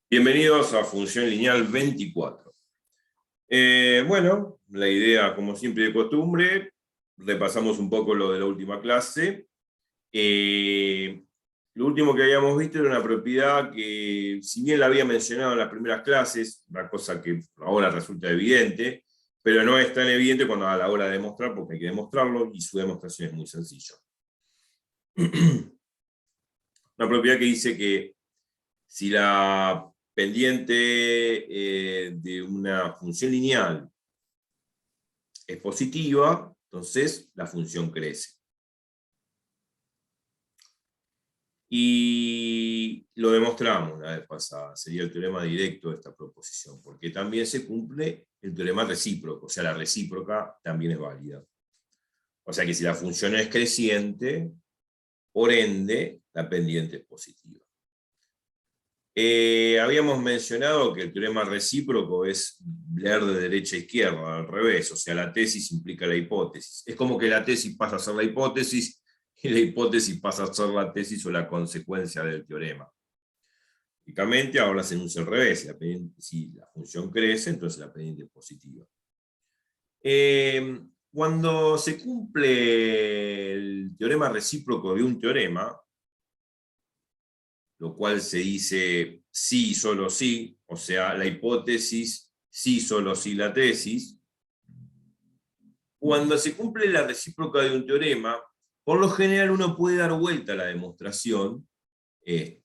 Bienvenidos a Función Lineal 24. Bueno, la idea, como siempre de costumbre, repasamos un poco lo de la última clase. Lo último que habíamos visto era una propiedad que, si bien la había mencionado en las primeras clases, una cosa que ahora resulta evidente, pero no es tan evidente cuando a la hora de demostrar, porque hay que demostrarlo, y su demostración es muy sencilla. Una propiedad que dice que si la pendiente de una función lineal es positiva, entonces la función crece. Y lo demostramos la vez pasada, sería el teorema directo de esta proposición, porque también se cumple el teorema recíproco, o sea, la recíproca también es válida. O sea que si la función es creciente, por ende, la pendiente es positiva. Habíamos mencionado que el teorema recíproco es leer de derecha a izquierda, al revés, o sea, la tesis implica la hipótesis. Es como que la tesis pasa a ser la hipótesis y la hipótesis pasa a ser la tesis o la consecuencia del teorema. Lógicamente, ahora se enuncia al revés. Si la función crece, entonces la pendiente es positiva. Cuando se cumple el teorema recíproco de un teorema, lo cual se dice sí, solo sí, o sea, la hipótesis sí, solo sí, la tesis. Cuando se cumple la recíproca de un teorema, por lo general uno puede dar vuelta a la demostración, en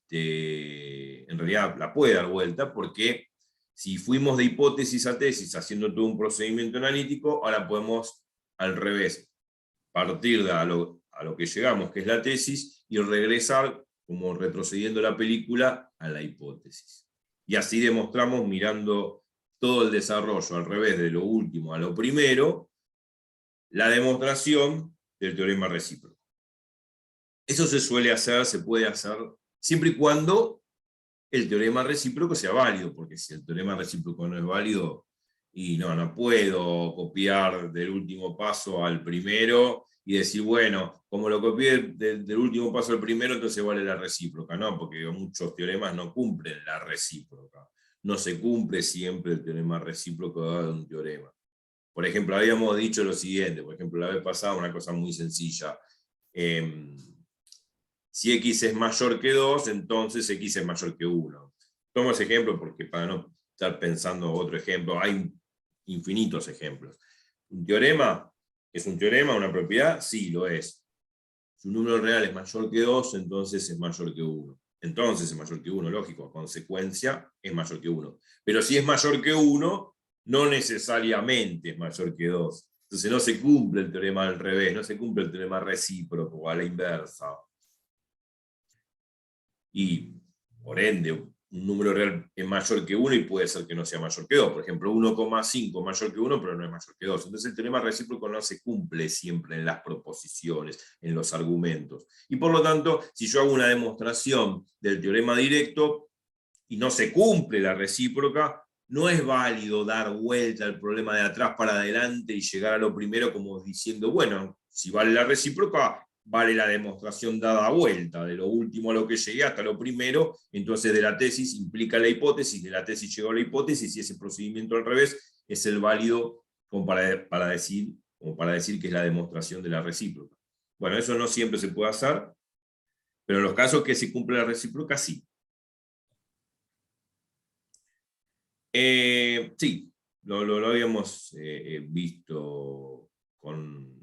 realidad la puede dar vuelta, porque si fuimos de hipótesis a tesis haciendo todo un procedimiento analítico, ahora podemos al revés, partir de a lo que llegamos, que es la tesis, y regresar, como retrocediendo la película, a la hipótesis. Y así demostramos, mirando todo el desarrollo al revés de lo último a lo primero, la demostración del teorema recíproco. Eso se suele hacer, se puede hacer, siempre y cuando el teorema recíproco sea válido, porque si el teorema recíproco no es válido, y no puedo copiar del último paso al primero y decir, bueno, como lo copié del último paso al primero, entonces vale la recíproca, no, porque muchos teoremas no cumplen la recíproca. No se cumple siempre el teorema recíproco de un teorema. Por ejemplo, habíamos dicho lo siguiente, por ejemplo, la vez pasada, una cosa muy sencilla. Si x es mayor que 2, entonces x es mayor que 1. Tomo ese ejemplo porque para no estar pensando otro ejemplo, hay infinitos ejemplos. ¿Un teorema es un teorema, una propiedad? Sí, lo es. Si un número real es mayor que 2, entonces es mayor que 1. Entonces es mayor que 1, lógico, a consecuencia es mayor que 1. Pero si es mayor que 1, no necesariamente es mayor que 2. Entonces no se cumple el teorema al revés, no se cumple el teorema recíproco, a la inversa. Y por ende un número real es mayor que 1 y puede ser que no sea mayor que 2. Por ejemplo, 1,5 mayor que 1, pero no es mayor que 2. Entonces el teorema recíproco no se cumple siempre en las proposiciones, en los argumentos. Y por lo tanto, si yo hago una demostración del teorema directo y no se cumple la recíproca, no es válido dar vuelta al problema de atrás para adelante y llegar a lo primero como diciendo, bueno, si vale la recíproca, vale la demostración dada vuelta, de lo último a lo que llegué hasta lo primero, entonces de la tesis implica la hipótesis, de la tesis llegó a la hipótesis, y ese procedimiento al revés es el válido como para decir que es la demostración de la recíproca. Bueno, eso no siempre se puede hacer, pero en los casos que se cumple la recíproca, sí. Sí, lo habíamos visto con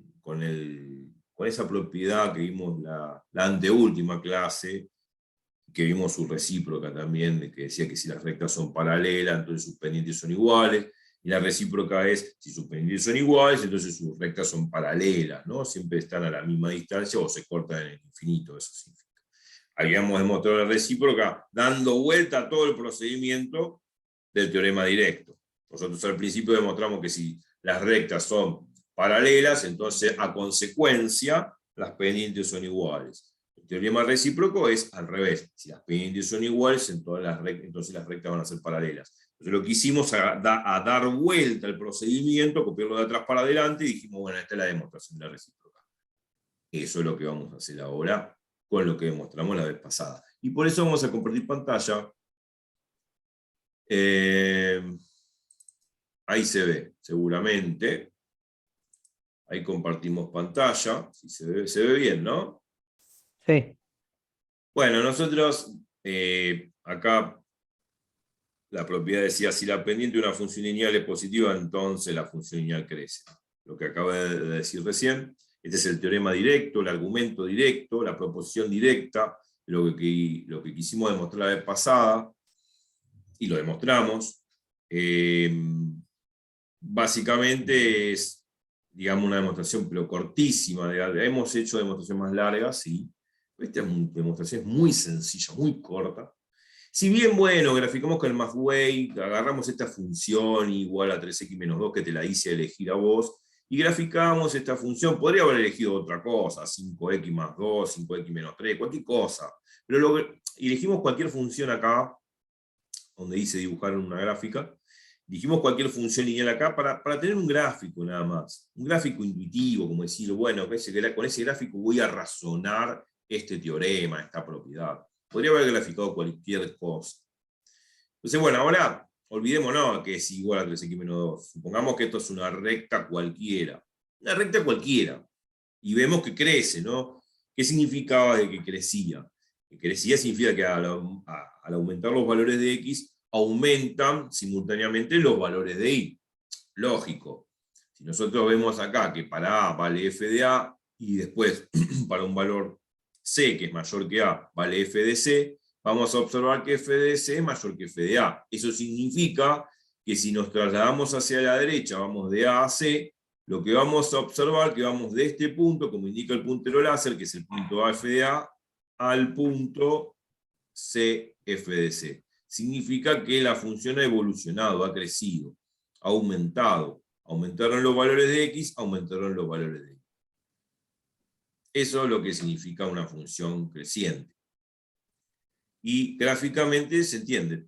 esa propiedad que vimos la anteúltima clase, que vimos su recíproca también, de que decía que si las rectas son paralelas, entonces sus pendientes son iguales, y la recíproca es, si sus pendientes son iguales, entonces sus rectas son paralelas, ¿no? Siempre están a la misma distancia o se cortan en el infinito, eso significa. Habíamos demostrado la recíproca dando vuelta a todo el procedimiento del teorema directo. Nosotros al principio demostramos que si las rectas son paralelas, entonces a consecuencia las pendientes son iguales. El teorema recíproco es al revés. Si las pendientes son iguales, entonces las rectas van a ser paralelas. Entonces lo que hicimos a dar vuelta al procedimiento, copiarlo de atrás para adelante, y dijimos, bueno, esta es la demostración de la recíproca. Eso es lo que vamos a hacer ahora con lo que demostramos la vez pasada. Y por eso vamos a compartir pantalla Ahí se ve, seguramente. Ahí compartimos pantalla. Si se ve bien, ¿no? Sí. Bueno, nosotros acá la propiedad decía, si la pendiente de una función lineal es positiva, entonces la función lineal crece. Lo que acabo de decir recién. Este es el teorema directo, el argumento directo, la proposición directa, lo que quisimos demostrar la vez pasada, y lo demostramos. Básicamente es, digamos, una demostración, pero cortísima. Hemos hecho demostraciones más largas, sí. Esta demostración es muy sencilla, muy corta. Si bien, bueno, graficamos con el mathway, agarramos esta función igual a 3x menos 2 que te la hice elegir a vos, y graficamos esta función, podría haber elegido otra cosa, 5x más 2, 5x menos 3, cualquier cosa. Pero elegimos cualquier función acá, donde dice dibujar una gráfica, dijimos cualquier función lineal acá para tener un gráfico nada más, un gráfico intuitivo, como decir, bueno, con ese gráfico voy a razonar este teorema, esta propiedad. Podría haber graficado cualquier cosa. Entonces, bueno, ahora olvidémonos que es igual a 3x menos 2. Supongamos que esto es una recta cualquiera. Una recta cualquiera. Y vemos que crece, ¿no? ¿Qué significaba de que crecía? Que crecía significa que al aumentar los valores de x, aumentan simultáneamente los valores de y. Lógico. Si nosotros vemos acá que para A vale f de A, y después para un valor c que es mayor que A vale f de c, vamos a observar que f de c es mayor que f de A. Eso significa que si nos trasladamos hacia la derecha, vamos de A a C, lo que vamos a observar que vamos de este punto, como indica el puntero láser, que es el punto A f de A, al punto C f de C. Significa que la función ha evolucionado, ha crecido, ha aumentado. Aumentaron los valores de x, aumentaron los valores de y. Eso es lo que significa una función creciente. Y gráficamente se entiende.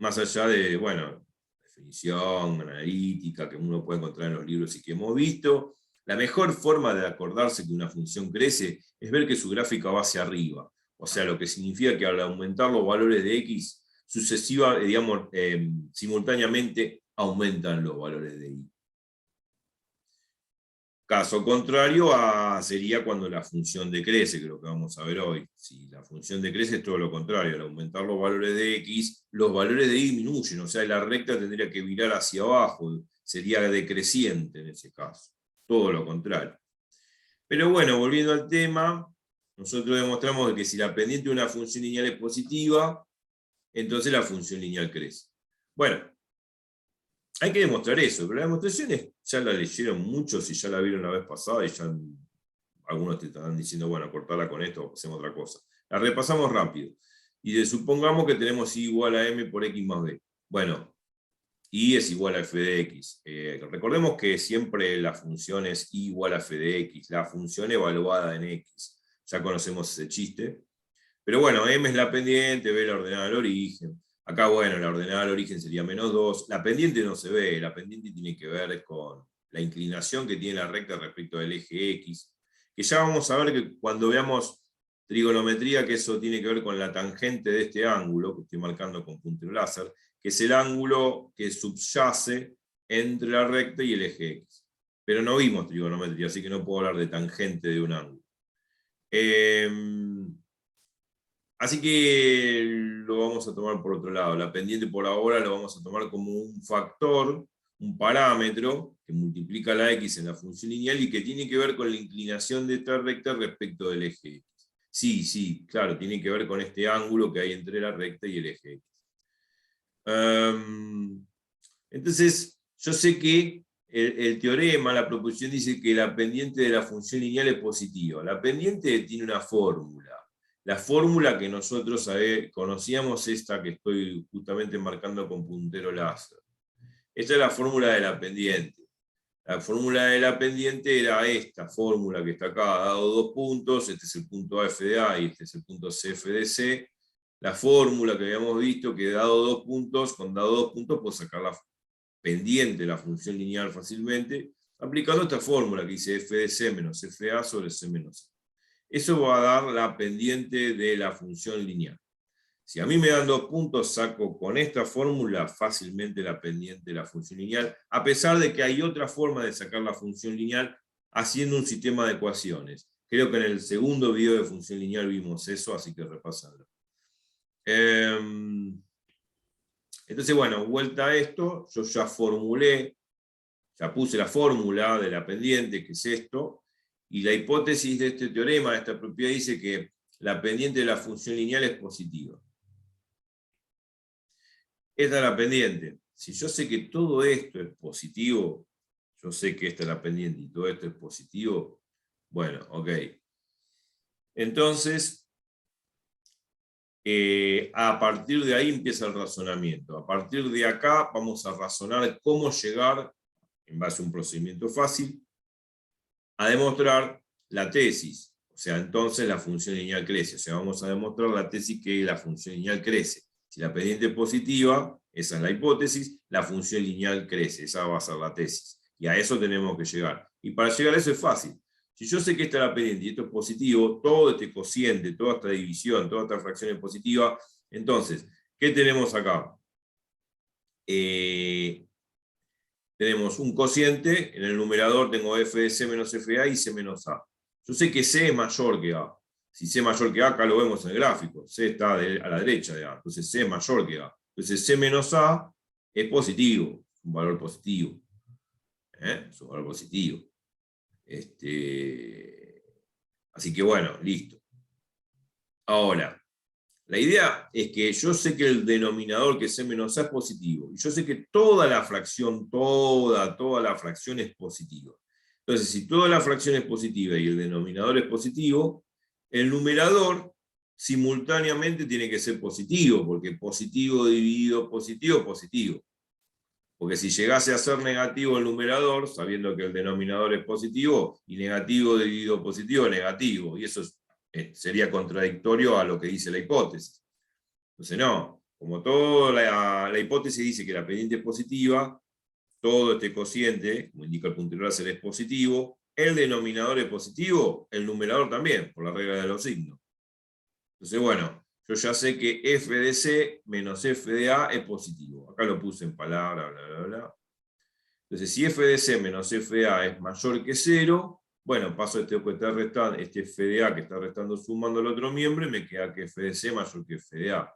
Más allá de, bueno, definición, analítica, que uno puede encontrar en los libros y que hemos visto, la mejor forma de acordarse que una función crece es ver que su gráfica va hacia arriba. O sea, lo que significa que al aumentar los valores de x, simultáneamente aumentan los valores de y. Caso contrario sería cuando la función decrece, que es lo que vamos a ver hoy. Si la función decrece es todo lo contrario, al aumentar los valores de x, los valores de y disminuyen, o sea, la recta tendría que virar hacia abajo, sería decreciente en ese caso, todo lo contrario. Pero bueno, volviendo al tema, nosotros demostramos que si la pendiente de una función lineal es positiva, entonces la función lineal crece. Bueno, hay que demostrar eso, pero las demostraciones ya la leyeron muchos y ya la vieron la vez pasada y ya algunos te están diciendo, bueno, cortarla con esto o hacemos otra cosa. La repasamos rápido. Y supongamos que tenemos y igual a m por x más b. Bueno, y es igual a f de x. Recordemos que siempre la función es y igual a f de x, la función evaluada en x. Ya conocemos ese chiste. Pero bueno, m es la pendiente, b la ordenada del origen. Acá, bueno, la ordenada del origen sería menos 2. La pendiente no se ve, la pendiente tiene que ver con la inclinación que tiene la recta respecto del eje X. Que ya vamos a ver que cuando veamos trigonometría, que eso tiene que ver con la tangente de este ángulo, que estoy marcando con puntero láser, que es el ángulo que subyace entre la recta y el eje X. Pero no vimos trigonometría, así que no puedo hablar de tangente de un ángulo. Así que lo vamos a tomar por otro lado. La pendiente por ahora lo vamos a tomar como un factor, un parámetro que multiplica la x en la función lineal y que tiene que ver con la inclinación de esta recta respecto del eje x. Sí, claro, tiene que ver con este ángulo que hay entre la recta y el eje x. Entonces, yo sé que el teorema, la proposición dice que la pendiente de la función lineal es positiva. La pendiente tiene una fórmula. La fórmula que nosotros conocíamos es esta que estoy justamente marcando con puntero láser. Esta es la fórmula de la pendiente. La fórmula de la pendiente era esta fórmula que está acá, dado dos puntos, este es el punto A f de A y este es el punto C f de C. La fórmula que habíamos visto que dado dos puntos, con dado dos puntos puedo sacar la pendiente de la función lineal fácilmente, aplicando esta fórmula que dice f de c menos f de a sobre c menos c. Eso va a dar la pendiente de la función lineal. Si a mí me dan 2 puntos, saco con esta fórmula fácilmente la pendiente de la función lineal, a pesar de que hay otra forma de sacar la función lineal haciendo un sistema de ecuaciones. Creo que en el segundo video de función lineal vimos eso, así que repásenlo. Entonces, bueno, vuelta a esto, yo ya formulé, ya puse la fórmula de la pendiente, que es esto, y la hipótesis de este teorema, de esta propiedad, dice que la pendiente de la función lineal es positiva. Esta es la pendiente. Si yo sé que todo esto es positivo, yo sé que esta es la pendiente y todo esto es positivo, bueno, ok. Entonces, a partir de ahí empieza el razonamiento. A partir de acá vamos a razonar cómo llegar, en base a un procedimiento fácil, a demostrar la tesis. O sea, entonces la función lineal crece. O sea, vamos a demostrar la tesis que la función lineal crece. Si la pendiente es positiva, esa es la hipótesis, la función lineal crece. Esa va a ser la tesis. Y a eso tenemos que llegar. Y para llegar a eso es fácil. Si yo sé que esta es la pendiente y esto es positivo, todo este cociente, toda esta división, toda esta fracción es positiva, entonces, ¿qué tenemos acá? Tenemos un cociente, en el numerador tengo f de c menos f de a y c menos a. Yo sé que c es mayor que a. Si c es mayor que a, acá lo vemos en el gráfico, c está a la derecha de a, entonces c es mayor que a. Entonces c menos a es positivo, un valor positivo. Es un valor positivo. Así que bueno, listo. Ahora, la idea es que yo sé que el denominador, que es c menos a, es positivo. Y yo sé que toda la fracción es positiva. Entonces, si toda la fracción es positiva y el denominador es positivo, el numerador simultáneamente tiene que ser positivo, porque positivo dividido positivo, positivo. Porque si llegase a ser negativo el numerador, sabiendo que el denominador es positivo, y negativo dividido positivo, negativo. Y eso sería contradictorio a lo que dice la hipótesis. Entonces no, como toda la hipótesis dice que la pendiente es positiva, todo este cociente, como indica el puntero láser, es positivo, el denominador es positivo, el numerador también, por la regla de los signos. Entonces bueno, yo ya sé que f de c menos f de a es positivo. Acá lo puse en palabras, bla, bla, bla. Entonces, si f de c menos f de a es mayor que 0, bueno, paso este que está restando, este f de a que está restando sumando el otro miembro, y me queda que f de c mayor que f de a.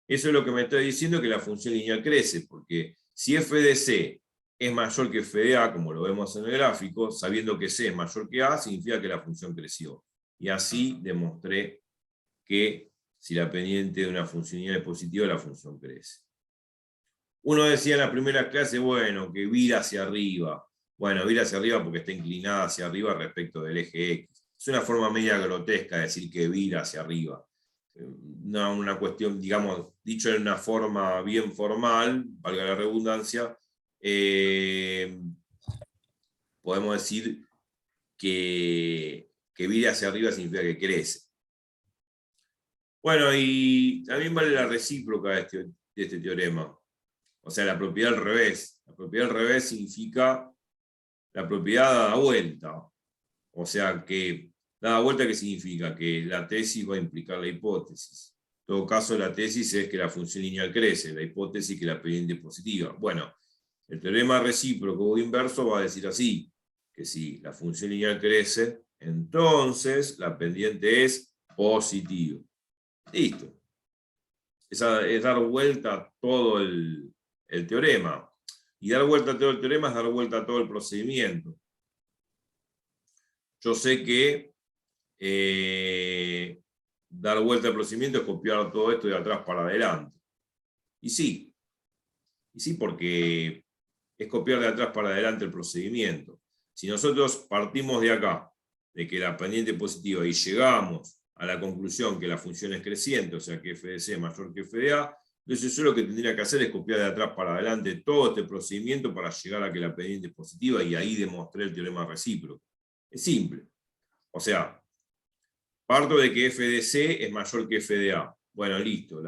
Eso es lo que me está diciendo que la función lineal crece, porque si f de c es mayor que f de a, como lo vemos en el gráfico, sabiendo que c es mayor que a, significa que la función creció. Y así demostré que si la pendiente de una función lineal es positiva, la función crece. Uno decía en la primera clase, bueno, que vira hacia arriba. Bueno, vira hacia arriba porque está inclinada hacia arriba respecto del eje X. Es una forma media grotesca de decir que vira hacia arriba. No, una cuestión, digamos, dicho en una forma bien formal, valga la redundancia, podemos decir que vira hacia arriba significa que crece. Bueno, y también vale la recíproca de este teorema. O sea, la propiedad al revés. La propiedad al revés significa la propiedad dada vuelta. O sea, que dada vuelta, ¿qué significa? Que la tesis va a implicar la hipótesis. En todo caso, la tesis es que la función lineal crece, la hipótesis que la pendiente es positiva. Bueno, el teorema recíproco o inverso va a decir así, que si la función lineal crece, entonces la pendiente es positiva. Listo. Es dar vuelta a todo el teorema. Y dar vuelta a todo el teorema es dar vuelta a todo el procedimiento. Yo sé que dar vuelta al procedimiento es copiar todo esto de atrás para adelante. Y sí, porque es copiar de atrás para adelante el procedimiento. Si nosotros partimos de acá, de que la pendiente es positiva, y llegamos a la conclusión que la función es creciente, o sea que f de c es mayor que f de a, entonces yo lo que tendría que hacer es copiar de atrás para adelante todo este procedimiento para llegar a que la pendiente es positiva, y ahí demostré el teorema recíproco. Es simple. O sea, parto de que f de c es mayor que f de a. Bueno, listo,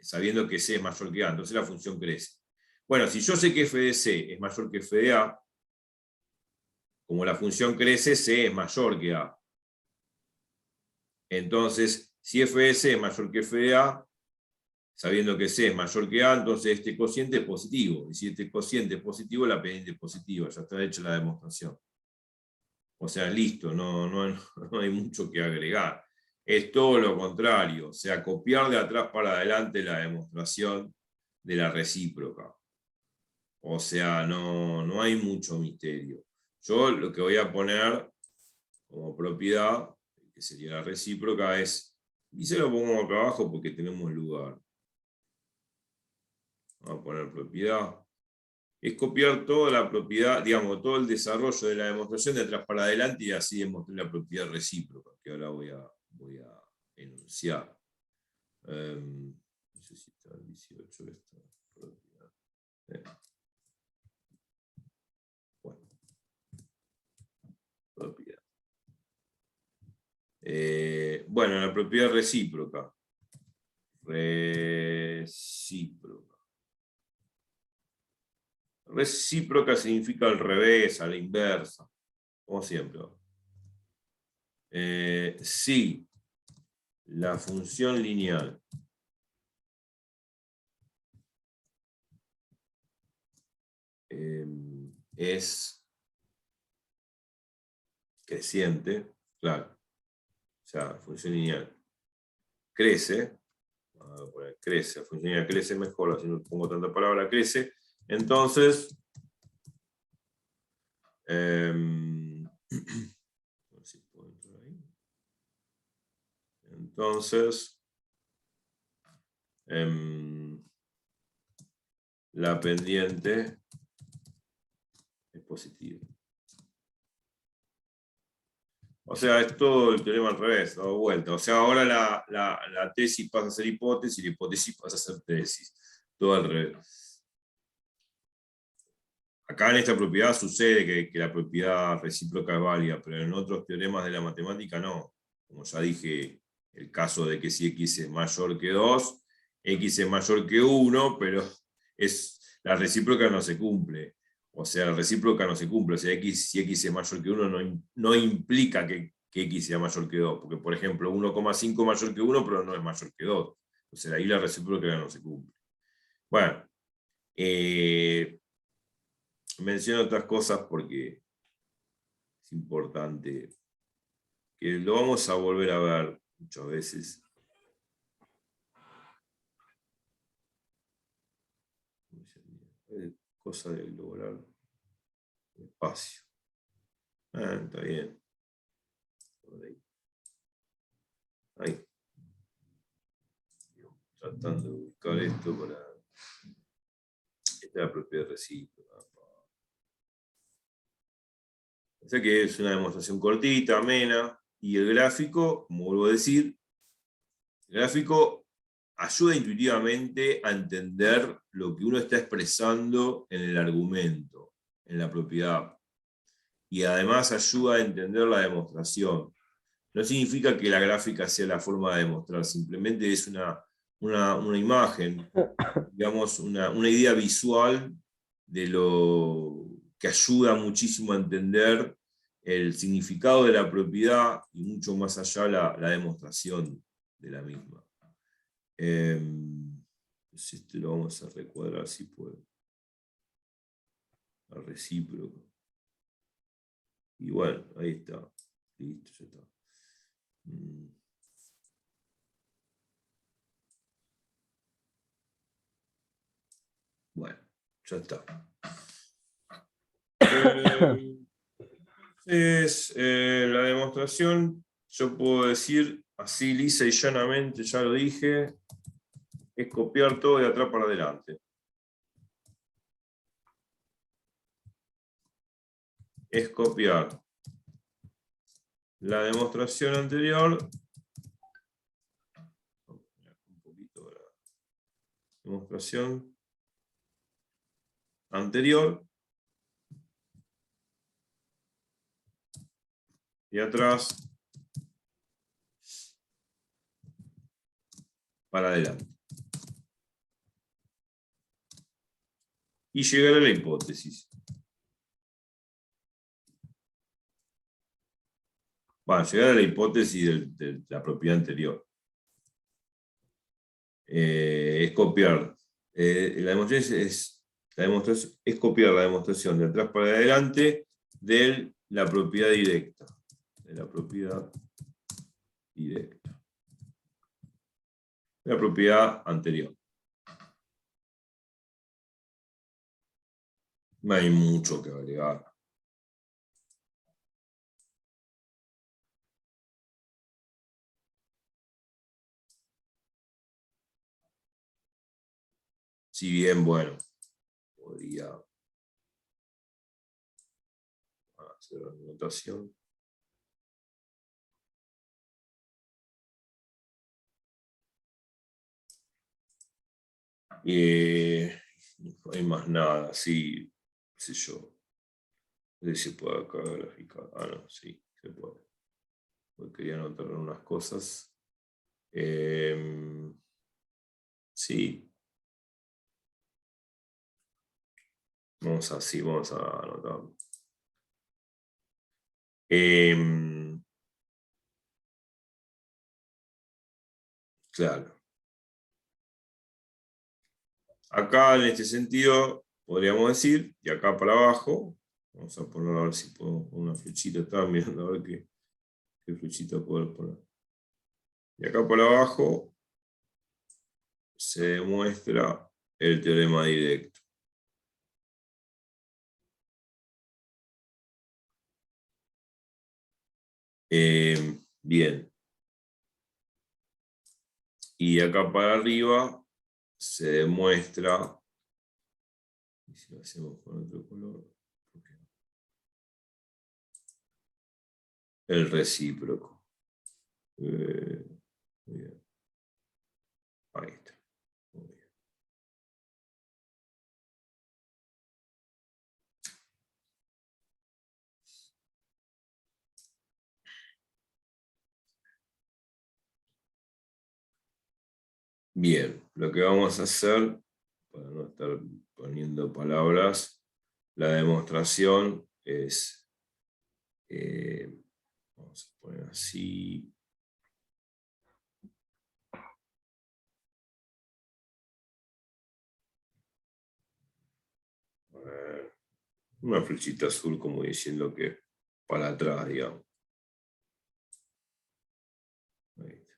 sabiendo que c es mayor que a, entonces la función crece. Bueno, si yo sé que f de c es mayor que f de a, como la función crece, c es mayor que a. Entonces, si f de c es mayor que f de a, sabiendo que C es mayor que A, entonces este cociente es positivo. Y si este cociente es positivo, la pendiente es positiva. Ya está hecha la demostración. O sea, listo, no hay mucho que agregar. Es todo lo contrario. O sea, copiar de atrás para adelante la demostración de la recíproca. O sea, no hay mucho misterio. Yo lo que voy a poner como propiedad, que sería la recíproca, es, y se lo pongo acá abajo porque tenemos lugar. Vamos a poner propiedad. Es copiar toda la propiedad, digamos, todo el desarrollo de la demostración de atrás para adelante y así demostrar la propiedad recíproca, que ahora voy a enunciar. No sé si está el 18 esta propiedad. Bueno, propiedad. Bueno, la propiedad recíproca. Recíproca significa al revés, a la inversa, como siempre. Si la función lineal es creciente, claro, o sea, la función lineal crece, crece, la función lineal crece mejor, así no pongo tanta palabra, crece, entonces, la pendiente es positiva. O sea, es todo el teorema al revés, dado vuelta. O sea, ahora la tesis pasa a ser hipótesis y la hipótesis pasa a ser tesis. Todo al revés. Acá en esta propiedad sucede que la propiedad recíproca es válida, pero en otros teoremas de la matemática no. Como ya dije, el caso de que si x es mayor que 2, x es mayor que 1, pero la recíproca no se cumple. O sea, la recíproca no se cumple. O sea, si x es mayor que 1 no implica que x sea mayor que 2. Porque, por ejemplo, 1,5 es mayor que 1, pero no es mayor que 2. O sea, ahí la recíproca no se cumple. Bueno, menciono otras cosas porque es importante, que lo vamos a volver a ver muchas veces. Cosa de lograr espacio. Está bien. Ahí. Tratando de buscar esto para... Esta es la propiedad recíproca. O sea que es una demostración cortita, amena, y el gráfico, como vuelvo a decir, el gráfico ayuda intuitivamente a entender lo que uno está expresando en el argumento, en la propiedad. Y además ayuda a entender la demostración. No significa que la gráfica sea la forma de demostrar, simplemente es una imagen, digamos, una idea visual de lo que ayuda muchísimo a entender el significado de la propiedad y mucho más allá la demostración de la misma. Esto lo vamos a recuadrar si puedo. La recíproca. Y bueno, ahí está. Listo, ya está. Bueno, ya está. La demostración, yo puedo decir así lisa y llanamente, ya lo dije, es copiar todo de atrás para adelante. Es copiar la demostración anterior. Un poquito la demostración anterior. Y atrás para adelante. Y llegar a la hipótesis. Llegar a la hipótesis de la propiedad anterior. Es copiar. La demostración es copiar la demostración de atrás para adelante de la propiedad directa. De la propiedad directa. De la propiedad anterior. No hay mucho que agregar. Si bien, bueno, podría hacer la notación. No hay más nada, sí, qué sé yo. No sé si se puede acá graficar. Ah, no, sí, se puede. Porque quería anotar unas cosas. Sí. Vamos a anotar. Claro. Acá en este sentido podríamos decir, y acá para abajo, vamos a poner a ver si puedo una flechita, estaba mirando a ver qué flechita puedo poner. Y acá por abajo se demuestra el teorema directo. Bien. Y acá para arriba se demuestra, y si lo hacemos con otro color, el recíproco. Muy bien. Ahí está. Muy bien. Bien, lo que vamos a hacer, para no estar poniendo palabras, la demostración es, vamos a poner así, una flechita azul como diciendo que para atrás, digamos. Ahí está.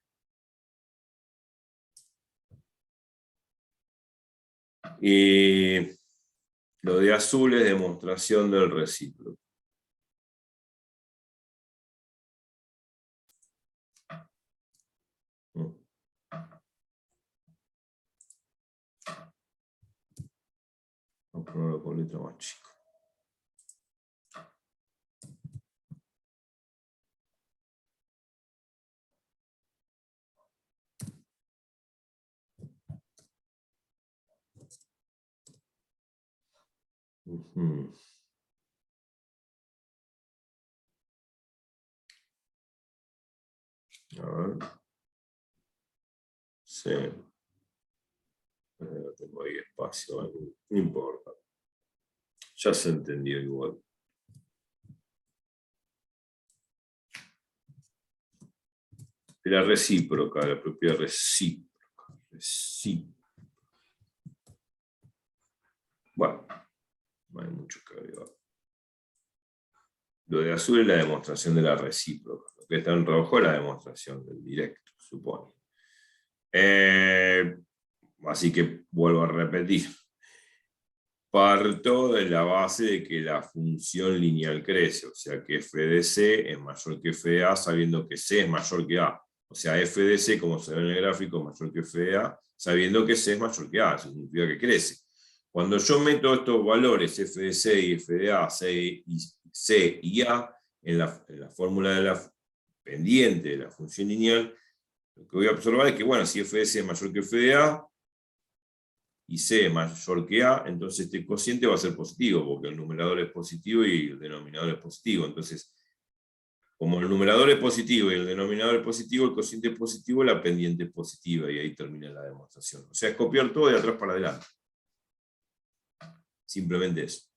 Y lo de azul es demostración del recíproco. Vamos a ponerlo con letra más chica. A ver. Sí. No tengo ahí espacio, no importa. Ya se entendió igual. De la recíproca, la propia recíproca. Bueno, no hay mucho que agregar. Lo de azul es la demostración de la recíproca. Lo que está en rojo es la demostración del directo, supone. Así que vuelvo a repetir. Parto de la base de que la función lineal crece, o sea que f de c es mayor que f de a, sabiendo que c es mayor que a. O sea, f de c, como se ve en el gráfico, es mayor que f de a, sabiendo que c es mayor que a. Eso significa que crece. Cuando yo meto estos valores, f de c y f de a, c y a, en la fórmula de la pendiente de la función lineal, lo que voy a observar es que, bueno, si f de c es mayor que f de a, y c mayor que a, entonces este cociente va a ser positivo, porque el numerador es positivo y el denominador es positivo. Entonces, como el numerador es positivo y el denominador es positivo, el cociente es positivo, la pendiente es positiva, y ahí termina la demostración. O sea, es copiar todo de atrás para adelante. Simplemente eso.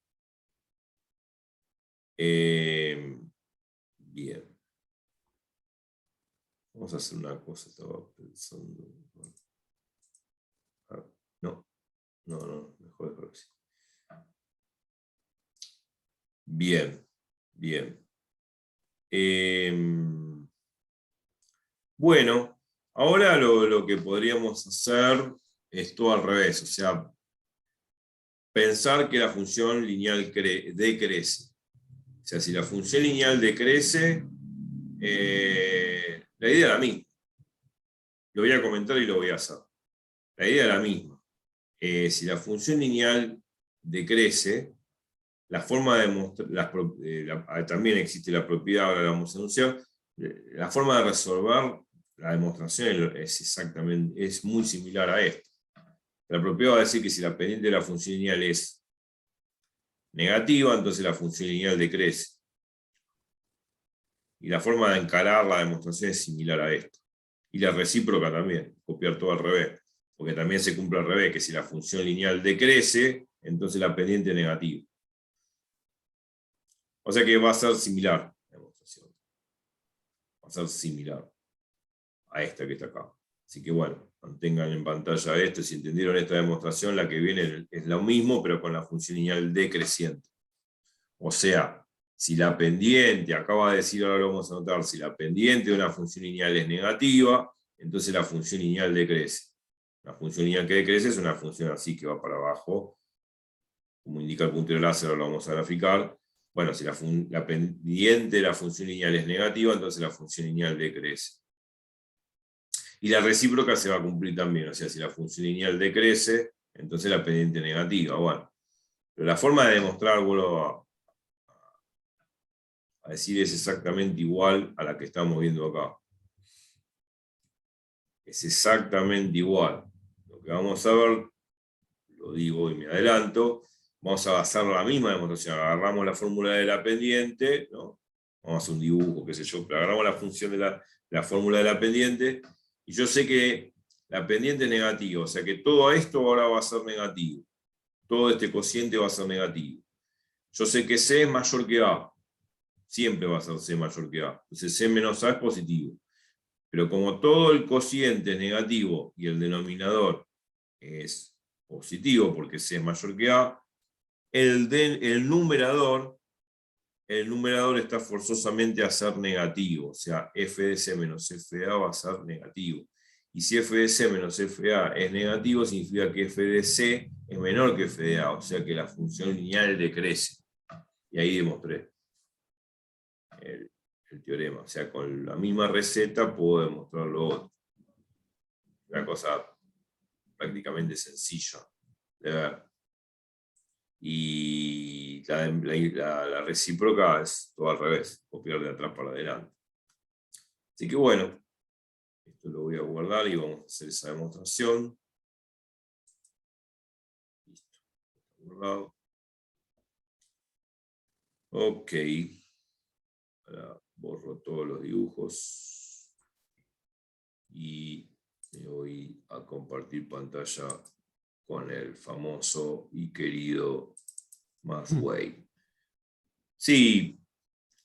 Bien. Vamos a hacer una cosa, estaba pensando. Bien, bien. Bueno, ahora lo que podríamos hacer es todo al revés, o sea, pensar que la función lineal decrece. O sea, si la función lineal decrece, la idea es la misma. Lo voy a comentar y lo voy a hacer. La idea es la misma. Si la función lineal decrece, la forma de demostrar, también existe la propiedad, ahora la vamos a anunciar, la forma de resolver la demostración es muy similar a esto. La propiedad va a decir que si la pendiente de la función lineal es negativa, entonces la función lineal decrece. Y la forma de encarar la demostración es similar a esto. Y la recíproca también, copiar todo al revés. Porque también se cumple al revés, que si la función lineal decrece, entonces la pendiente es negativa. O sea que va a ser similar la demostración. Va a ser similar a esta que está acá. Así que bueno, mantengan en pantalla esto. Si entendieron esta demostración, la que viene es lo mismo, pero con la función lineal decreciente. O sea, si la pendiente, acaba de decir, ahora lo vamos a notar, si la pendiente de una función lineal es negativa, entonces la función lineal decrece. La función lineal que decrece es una función así que va para abajo, como indica el puntero láser, ahora lo vamos a graficar. Bueno, si la pendiente de la función lineal es negativa, entonces la función lineal decrece. Y la recíproca se va a cumplir también, o sea, si la función lineal decrece, entonces la pendiente es negativa. Bueno, pero la forma de demostrar, vuelvo a decir, es exactamente igual a la que estamos viendo acá. Es exactamente igual. Lo que vamos a ver, lo digo y me adelanto, vamos a hacer la misma demostración. Agarramos la fórmula de la pendiente, ¿no? Vamos a hacer un dibujo, qué sé yo, pero agarramos la función de la fórmula de la pendiente, y yo sé que la pendiente es negativa, o sea que todo esto ahora va a ser negativo. Todo este cociente va a ser negativo. Yo sé que C es mayor que A. Siempre va a ser C mayor que A. Entonces C menos A es positivo. Pero como todo el cociente es negativo y el denominador es positivo porque C es mayor que A, el numerador está forzosamente a ser negativo. O sea, f de C menos f de A va a ser negativo. Y si f de C menos f de A es negativo, significa que f de C es menor que f de A. O sea que la función lineal decrece. Y ahí demostré el teorema. O sea, con la misma receta puedo demostrar lo otro. Una cosa prácticamente sencilla de ver. Y la recíproca es todo al revés, copiar de atrás para adelante. Así que bueno, esto lo voy a guardar y vamos a hacer esa demostración. Listo. Guardado. Ok. Ahora borro todos los dibujos. Y me voy a compartir pantalla con el famoso y querido Mathway. Sí,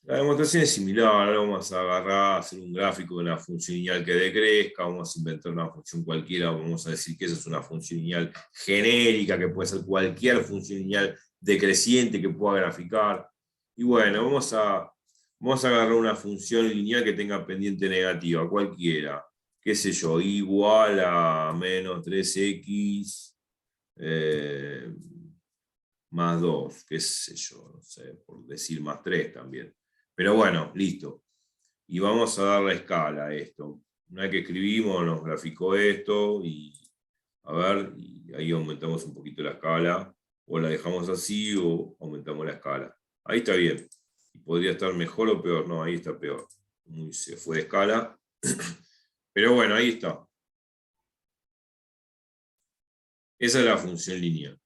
la demostración es similar. Ahora vamos a agarrar, hacer un gráfico de una función lineal que decrezca, vamos a inventar una función cualquiera, vamos a decir que esa es una función lineal genérica, que puede ser cualquier función lineal decreciente que pueda graficar. Y bueno, vamos a agarrar una función lineal que tenga pendiente negativa, cualquiera. Qué sé yo, igual a menos 3x más 2, qué sé yo, no sé, por decir más 3 también. Pero bueno, listo. Y vamos a dar la escala a esto. Una vez que escribimos, nos graficó esto, y a ver, y ahí aumentamos un poquito la escala, o la dejamos así, o aumentamos la escala. Ahí está bien. Y podría estar mejor o peor. No, ahí está peor. Se fue de escala. Pero bueno, ahí está. Esa es la función lineal.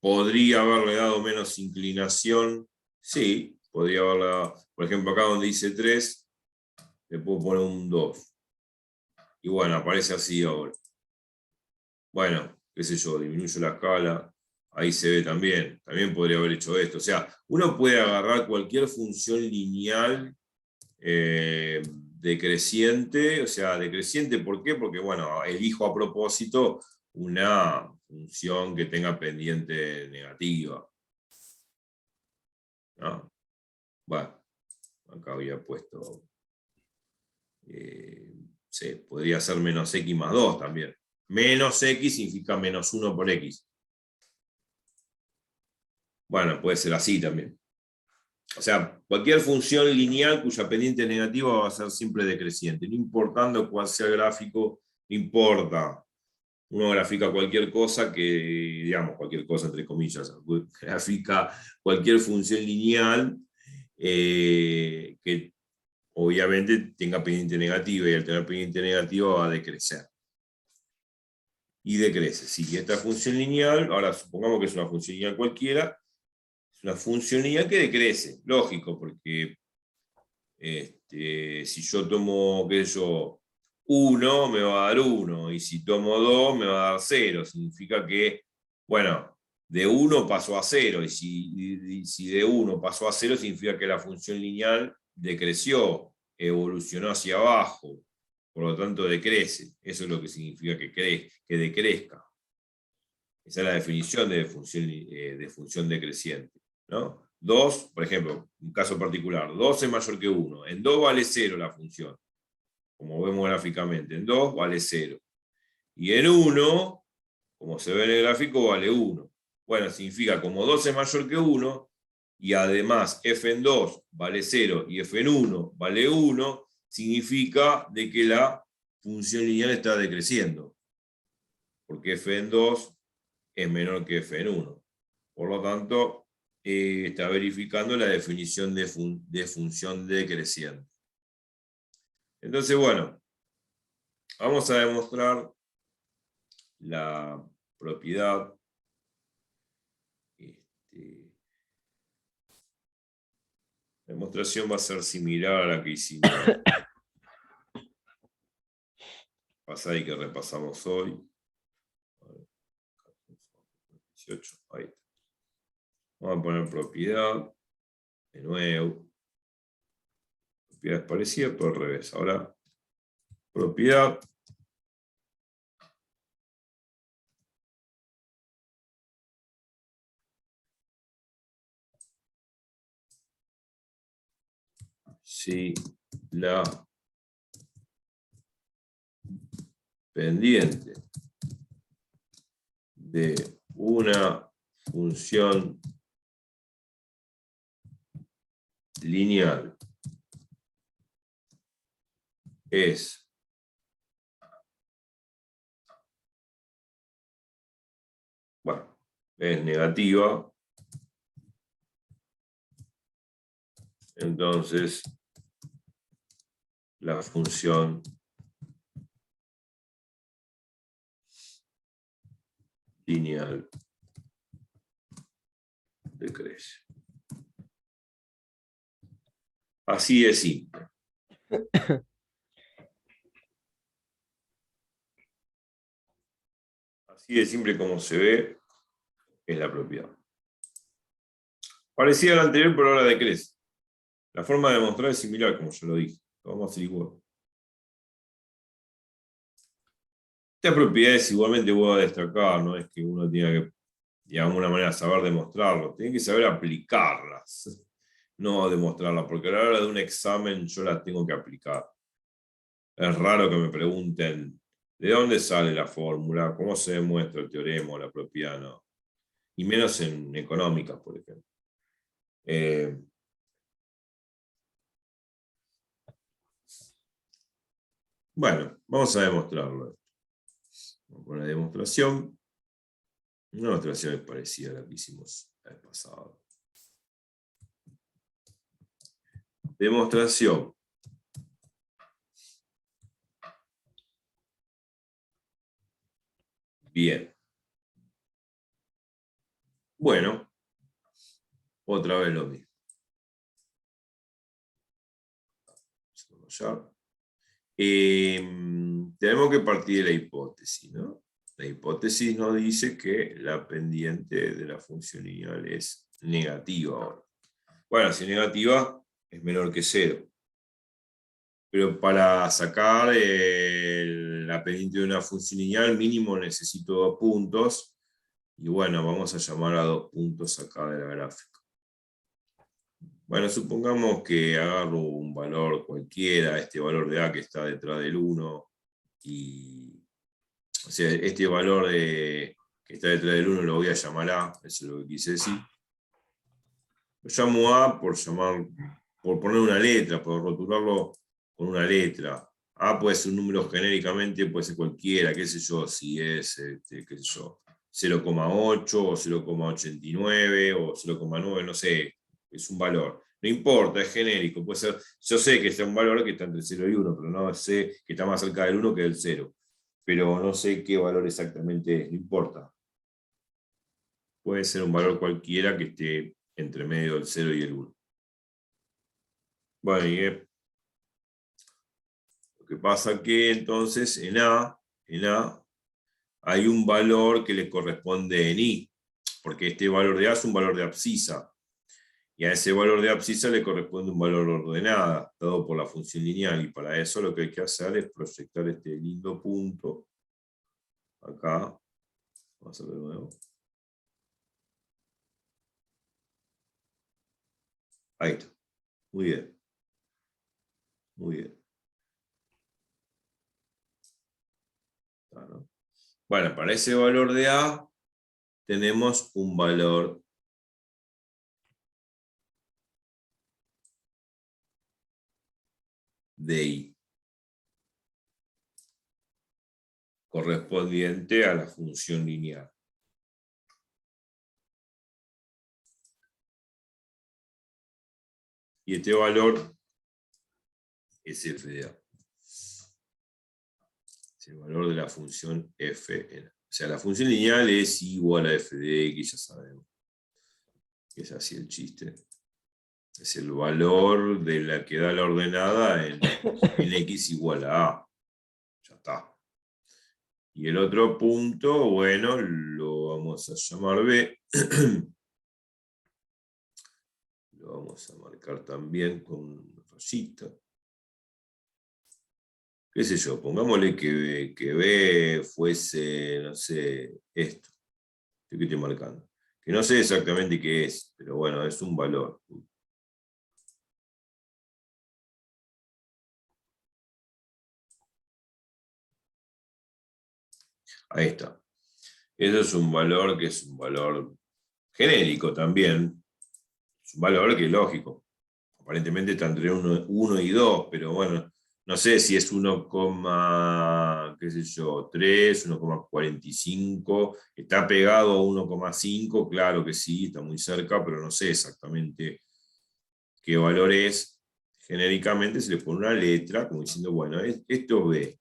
¿Podría haberle dado menos inclinación? Sí, podría haberle dado. Por ejemplo, acá donde dice 3, le puedo poner un 2. Y bueno, aparece así ahora. Bueno, qué sé yo, disminuyo la escala. Ahí se ve también. También podría haber hecho esto. O sea, uno puede agarrar cualquier función lineal decreciente. O sea, decreciente, ¿por qué? Porque, bueno, elijo a propósito una función que tenga pendiente negativa, ¿no? Bueno, acá había puesto, sí, podría ser menos x más 2 también. Menos x significa menos 1 por x. Bueno, puede ser así también. O sea, cualquier función lineal cuya pendiente negativa va a ser siempre decreciente, no importando cuál sea el gráfico, no importa. Uno grafica cualquier cosa que, digamos, cualquier cosa entre comillas, grafica cualquier función lineal que obviamente tenga pendiente negativa, y al tener pendiente negativa va a decrecer. Y decrece. Si esta función lineal, ahora supongamos que es una función lineal cualquiera, es una función lineal que decrece, lógico, porque si yo tomo, qué sé yo, 1 me va a dar 1, y si tomo 2 me va a dar 0. Significa que, bueno, de 1 pasó a 0, y si de 1 pasó a 0 significa que la función lineal decreció, evolucionó hacia abajo, por lo tanto decrece. Eso es lo que significa que decrezca. Esa es la definición de función decreciente, ¿no? 2, por ejemplo, un caso particular, 2 es mayor que 1. En 2 vale 0 la función, como vemos gráficamente. En 2 vale 0. Y en 1, como se ve en el gráfico, vale 1. Bueno, significa como 2 es mayor que 1, y además f en 2 vale 0 y f en 1 vale 1, significa de que la función lineal está decreciendo, porque f en 2 es menor que f en 1. Por lo tanto, está verificando la definición de función decreciente. Entonces, bueno, vamos a demostrar la propiedad. La demostración va a ser similar a la que hicimos pasada y que repasamos hoy. 18, ahí está. Vamos a poner propiedad de nuevo. Propiedad es parecida, pero al revés. Ahora, propiedad si la pendiente de una función lineal es negativa, entonces la función lineal decrece. Así de simple. Así de simple como se ve, es la propiedad. Parecida a la anterior, pero ahora decrece. La forma de demostrar es similar, como yo lo dije. Lo vamos a hacer igual. Estas propiedades igualmente voy a destacar, no es que uno tenga que, de alguna manera, saber demostrarlo. Tiene que saber aplicarlas, no demostrarlas, porque a la hora de un examen yo las tengo que aplicar. Es raro que me pregunten ¿de dónde sale la fórmula? ¿Cómo se demuestra el teorema o la propiedad? No. Y menos en económicas, por ejemplo. Bueno, vamos a demostrarlo. Vamos con la demostración. Una demostración es parecida a la que hicimos la vez pasada. Demostración. Bien. Bueno, otra vez lo mismo. Tenemos que partir de la hipótesis, ¿no? La hipótesis nos dice que la pendiente de la función lineal es negativa ahora. Bueno, si es negativa, es menor que 0. Pero para sacar la pendiente de una función lineal, mínimo necesito 2 puntos. Y bueno, vamos a llamar a 2 puntos acá de la gráfica. Bueno, supongamos que agarro un valor cualquiera, este valor de A que está detrás del 1, y, o sea, este valor que está detrás del 1 lo voy a llamar A, eso es lo que quise decir. Lo llamo A por poner una letra, por rotularlo con una letra. A puede ser un número genéricamente, puede ser cualquiera, qué sé yo, si es, qué sé yo, 0,8 o 0,89 o 0,9, no sé, es un valor. No importa, es genérico, puede ser, yo sé que es un valor que está entre 0 y 1, pero no sé que está más cerca del 1 que del 0. Pero no sé qué valor exactamente es, no importa. Puede ser un valor cualquiera que esté entre medio del 0 y el 1. Bueno, y lo que pasa que entonces en A hay un valor que le corresponde en I, porque este valor de A es un valor de abscisa, y a ese valor de abscisa le corresponde un valor ordenada, dado por la función lineal, y para eso lo que hay que hacer es proyectar este lindo punto acá. Vamos a ver de nuevo. Ahí está. Muy bien. Muy bien. Claro. Bueno, para ese valor de A tenemos un valor de I, correspondiente a la función lineal. Y este valor es f de A. Es el valor de la función f en A. O sea, la función lineal es igual a f de x, ya sabemos. Es así el chiste. Es el valor de la que da la ordenada en x igual a A. Ya está. Y el otro punto, bueno, lo vamos a llamar B. Lo vamos a marcar también con un rayito. Qué sé yo, pongámosle que B fuese, no sé, esto. Que estoy marcando. Que no sé exactamente qué es, pero bueno, es un valor. Ahí está. Eso es un valor que es un valor genérico también. Es un valor que es lógico. Aparentemente está entre 1 y 2, pero bueno, no sé si es 1, qué sé yo, 3, 1,45. Está pegado a 1,5, claro que sí, está muy cerca, pero no sé exactamente qué valor es. Genéricamente se le pone una letra, como diciendo, bueno, esto es B,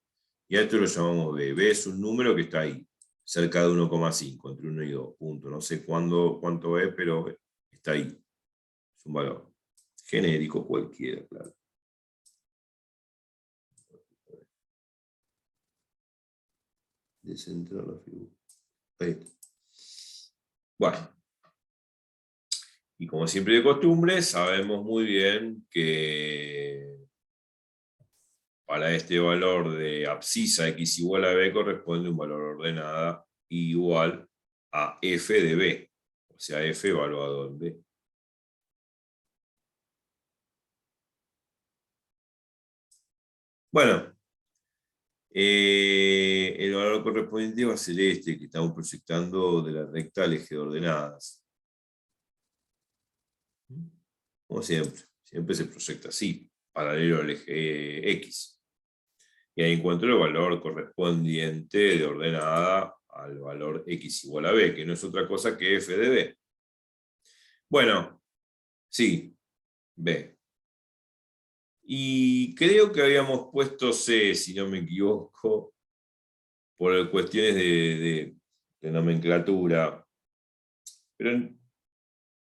y a esto lo llamamos B. B es un número que está ahí, cerca de 1,5, entre 1 y 2, punto. No sé cuánto es, pero está ahí. Es un valor genérico cualquiera, claro. Descentrar la figura. Ahí está. Bueno. Y como siempre de costumbre, sabemos muy bien que para este valor de abscisa x igual a b corresponde un valor ordenada igual a f de b, o sea, f evaluado en b. Bueno, el valor correspondiente va a ser este que estamos proyectando de la recta al eje de ordenadas. Como siempre se proyecta así, paralelo al eje X. Y ahí encuentro el valor correspondiente de ordenada al valor x igual a b, que no es otra cosa que f de b. Bueno, sí, b. Y creo que habíamos puesto c, si no me equivoco, por cuestiones de nomenclatura. Pero,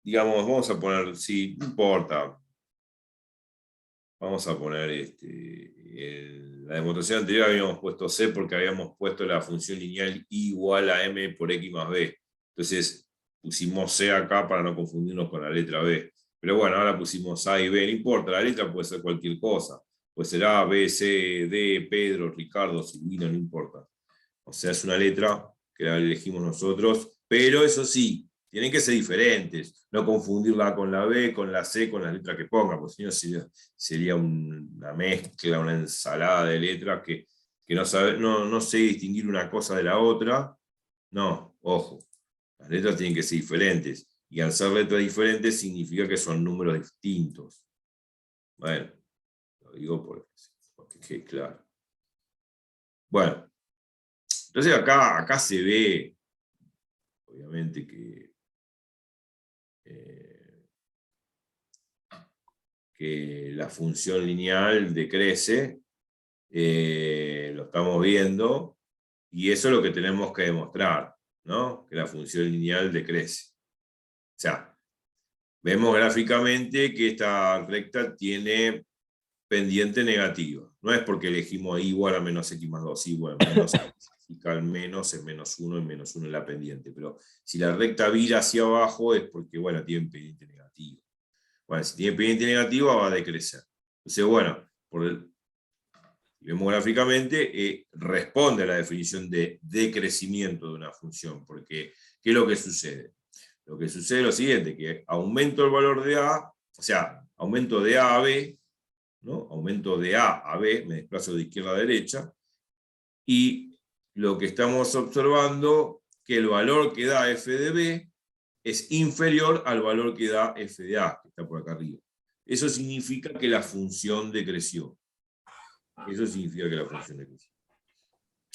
digamos, vamos a poner, sí, no importa. Vamos a poner la demostración anterior habíamos puesto C porque habíamos puesto la función lineal igual a m por x más b. Entonces pusimos C acá para no confundirnos con la letra B. Pero bueno, ahora pusimos A y B, no importa, la letra puede ser cualquier cosa. pues será B, C, D, Pedro, Ricardo, Silvino, no importa. O sea, es una letra que la elegimos nosotros, pero eso sí, tienen que ser diferentes, no confundirla con la B, con la C, con la letra que ponga, porque si no sería una mezcla, una ensalada de letras que no sé distinguir una cosa de la otra. No, ojo, las letras tienen que ser diferentes, y al ser letras diferentes significa que son números distintos. Bueno, lo digo porque quede claro. Bueno, entonces acá se ve, obviamente, que la función lineal decrece, lo estamos viendo, y eso es lo que tenemos que demostrar, ¿no? Que la función lineal decrece. O sea, vemos gráficamente que esta recta tiene pendiente negativa. No es porque elegimos i igual a menos x más 2, y bueno, menos significa el menos es menos 1 y menos 1 es la pendiente. Pero si la recta vira hacia abajo es porque, bueno, tiene pendiente negativo. Bueno, si tiene pendiente negativa va a decrecer. Entonces, bueno, vemos gráficamente, responde a la definición de decrecimiento de una función, porque ¿qué es lo que sucede? Lo que sucede es lo siguiente, que aumento el valor de A, o sea, aumento de A a B, ¿no? Aumento de A a B, me desplazo de izquierda a derecha, y lo que estamos observando, que el valor que da f de B es inferior al valor que da f de A, que está por acá arriba. Eso significa que la función decreció. Eso significa que la función decreció.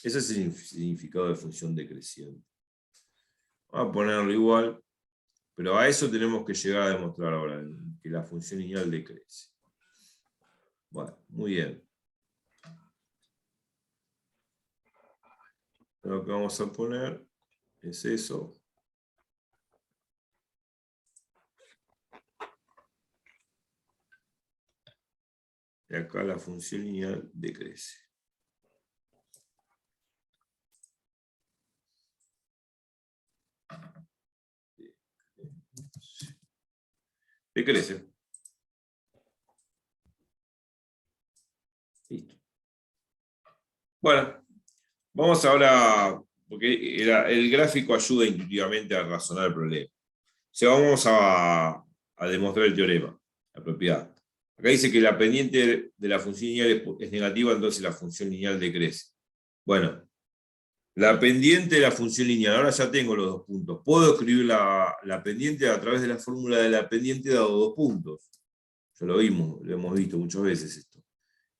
Ese es el significado de función decreciente. Vamos a ponerlo igual, pero a eso tenemos que llegar a demostrar ahora, que la función lineal decrece. Bueno, muy bien. Lo que vamos a poner es eso. Y acá la función lineal decrece. Decrece. Listo. Bueno, vamos ahora, porque el gráfico ayuda intuitivamente a razonar el problema. O sea, vamos a demostrar el teorema, la propiedad. Acá dice que la pendiente de la función lineal es negativa, entonces la función lineal decrece. Bueno, la pendiente de la función lineal, ahora ya tengo los dos puntos. Puedo escribir la pendiente a través de la fórmula de la pendiente dado dos puntos. Ya lo hemos visto muchas veces esto.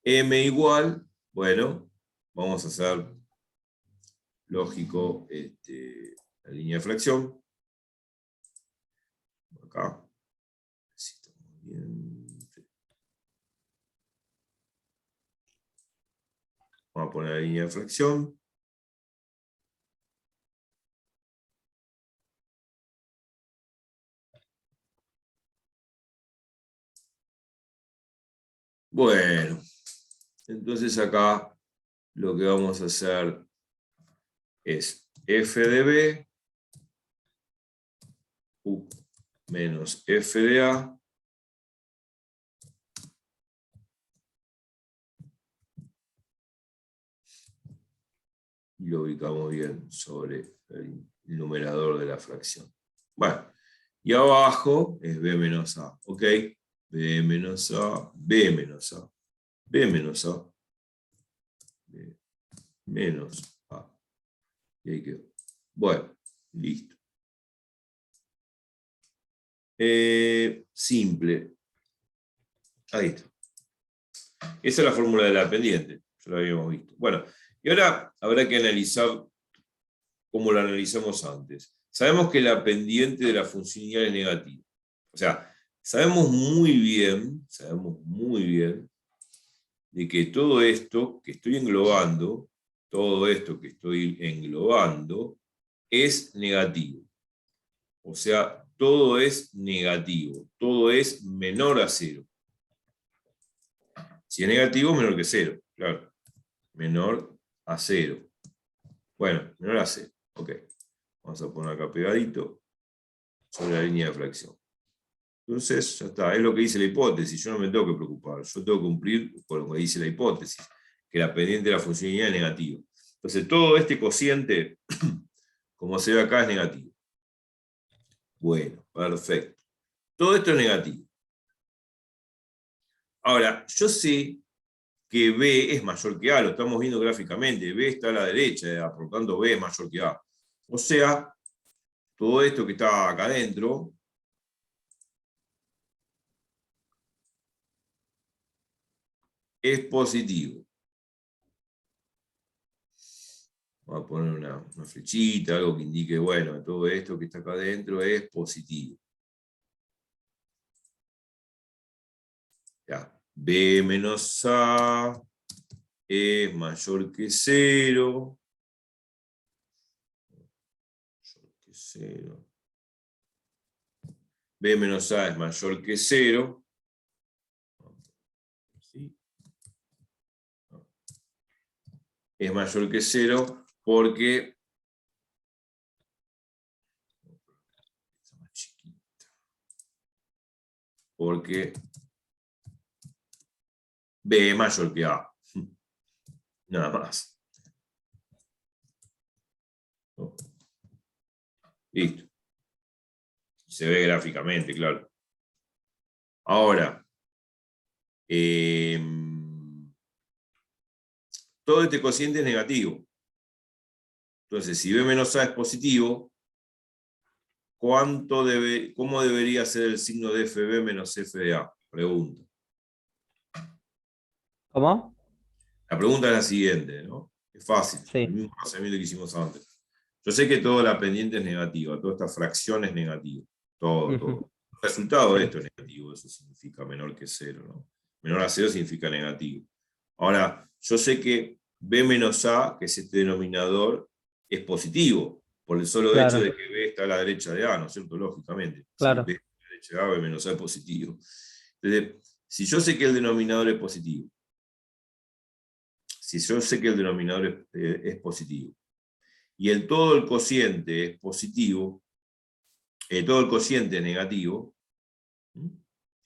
M igual, bueno, vamos a hacer lógico la línea de fracción. Acá. Vamos a poner la línea de fracción. Bueno, entonces acá lo que vamos a hacer es f de b u menos f de a y lo ubicamos bien sobre el numerador de la fracción. Bueno, y abajo es b menos a, ¿ok? B menos a, b menos a, b menos a, b menos a. Y ahí quedó. Bueno, listo. Simple. Ahí está. Esa es la fórmula de la pendiente, ya lo habíamos visto. Bueno, y ahora habrá que analizar como lo analizamos antes. Sabemos que la pendiente de la función lineal es negativa. O sea, sabemos muy bien de que todo esto que estoy englobando, es negativo. O sea, todo es negativo, todo es menor a cero. Si es negativo, menor que cero, claro. Menor a cero. Bueno, menor a cero. Ok. Vamos a poner acá pegadito sobre la línea de fracción. Entonces, ya está, es lo que dice la hipótesis, yo no me tengo que preocupar, yo tengo que cumplir con lo que dice la hipótesis, que la pendiente de la función lineal es negativa. Entonces, todo este cociente, como se ve acá, es negativo. Bueno, perfecto. Todo esto es negativo. Ahora, yo sé que B es mayor que A, lo estamos viendo gráficamente, B está a la derecha, por lo tanto B es mayor que A. O sea, todo esto que está acá adentro es positivo. Vamos a poner una flechita, algo que indique, bueno, todo esto que está acá adentro es positivo. Ya. B menos A es mayor que 0. Mayor que 0. B menos A es mayor que 0. ¿Sí? Es mayor que 0 porque B es mayor que A. Nada más. Listo. Se ve gráficamente, claro. Ahora, todo este cociente es negativo. Entonces, si B menos A es positivo, ¿cómo debería ser el signo de FB menos F de A? Pregunta. ¿Cómo? La pregunta es la siguiente, ¿no? Es fácil, el Sí. mismo razonamiento que hicimos antes. Yo sé que toda la pendiente es negativa, toda esta fracción es negativa. Todo, Ujú. todo. El resultado de Sí. esto es negativo, eso significa menor que 0, ¿no? Menor a 0 significa negativo. Ahora, yo sé que B menos A, que es este denominador, es positivo, por el solo hecho Claro, de que B está a la derecha de A, ¿no es cierto? Lógicamente. Si B claro. está a la derecha de A, B menos A es positivo. Entonces, si yo sé que el denominador es positivo, si yo sé que el denominador es positivo, y todo el cociente es positivo, todo el cociente es negativo,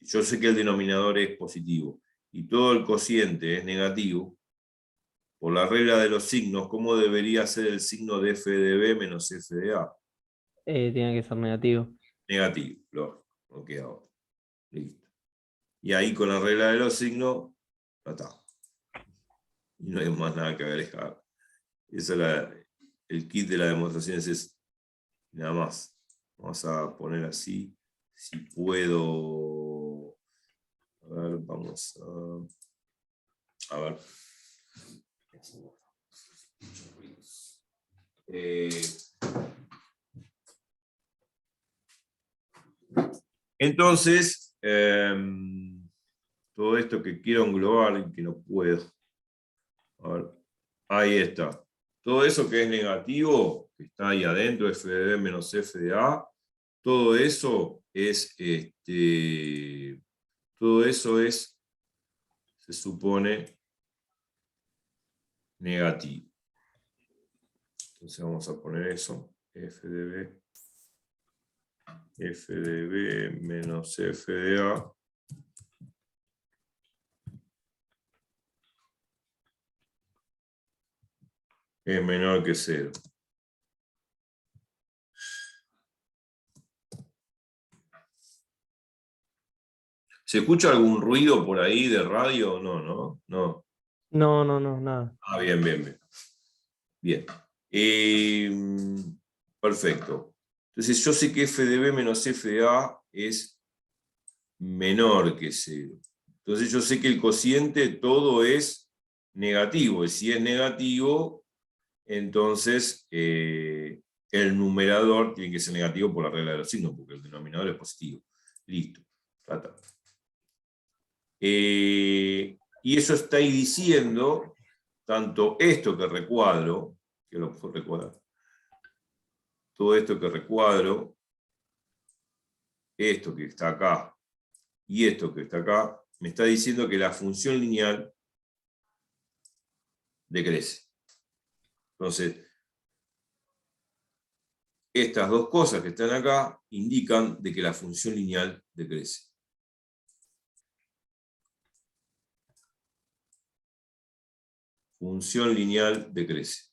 yo sé que el denominador es positivo, y todo el cociente es negativo, por la regla de los signos, ¿cómo debería ser el signo de f de b menos f de a? Tiene que ser negativo. Negativo, lógico, no queda otro. Listo. Y ahí con la regla de los signos, ya está. Y no hay más nada que agregar. Ese es el kit de la demostración, es nada más. Vamos a poner así, si puedo. A ver, vamos a ver. Entonces, todo esto que quiero englobar y que no puedo. A ver, ahí está. Todo eso que es negativo, que está ahí adentro, f de b menos f de a, todo eso es, todo eso es, se supone, negativo. Entonces vamos a poner eso, f de b menos f de a es menor que 0. ¿Se escucha algún ruido por ahí de radio? No, no, no. No, no, no, nada. Ah, bien, bien, bien. Bien. Perfecto. Entonces yo sé que f de b menos f de a es menor que 0. Entonces yo sé que el cociente todo es negativo. Y si es negativo, entonces el numerador tiene que ser negativo por la regla de los signos, porque el denominador es positivo. Listo. Trata. Y eso está ahí diciendo tanto esto que recuadro, que lo puedo recuadrar, todo esto que recuadro, esto que está acá y esto que está acá, me está diciendo que la función lineal decrece. Entonces, estas dos cosas que están acá indican de que la función lineal decrece. Función lineal decrece.